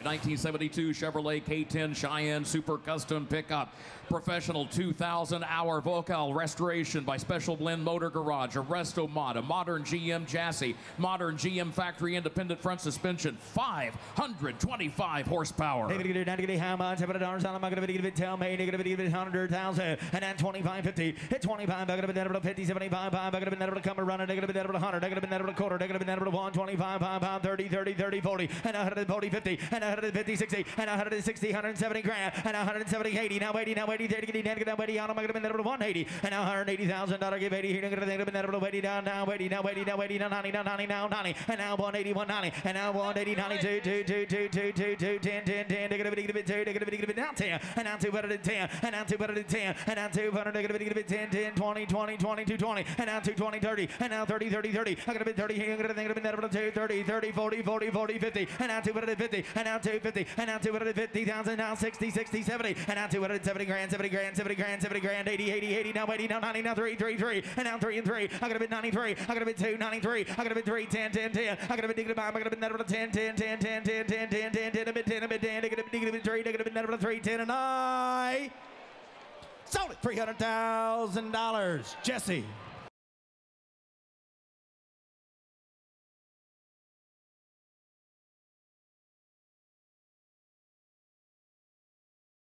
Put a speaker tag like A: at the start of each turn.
A: 1972 Chevrolet K10 Cheyenne Super Custom Pickup. Professional 2,000-hour Vocal restoration by Special Blend Motor Garage. A Resto Mod, a modern GM chassis, modern GM factory independent front suspension, 525 horsepower.
B: How much? $7 I'm not going to give it. Tell me, negative 100,000, and then 25.50. Hit 25. I'm going to be 50, 75. I'm going to be never come around. Negative 100. Negative a quarter. Negative 125. 30, 30, 30, 40, and 140, 50, and 150, 60, and 160, 170 grand, and 170, 80. Now 80, now 80, 30, now 80. I'm going to be never 180, and now $180,000. Give 80 here. Going to be never 80 down. Now 80, now 80, now 80, now 90, now 90, now 90, and now 180, 190, and now 180, 92, 2, 2, 2, 2, 2, 2, 10, 10, 10. Negative 2, negative now 10, and now 210, and now 210, and now 200, negative 10, 10, 20, 20, 22, 20, and now 220, 30, and now 30, 30, 30. I'm going to be 30 here. I'm going to be never 2, 30, 30, 40, 40, 40, 50, and now 250, and now 250, and now 250,000, now 60, 60, 70, and now 270 grand, 70 grand, 70 grand, 70 grand, 80, 80, 80, now 80, now 90, now 3, 3, 3, and now 3 and 3. I'm going to be 93, I'm going to be 2, 93, I'm going to be 3, 10, 10, 10. I'm going to be negative 5, I'm going to be never 10, 10, 10, 10, 10, 10, 10, 10, 10, a bit 10, a bit 10, negative 3, negative never 3, 10, and I sold it $300,000. Jesse.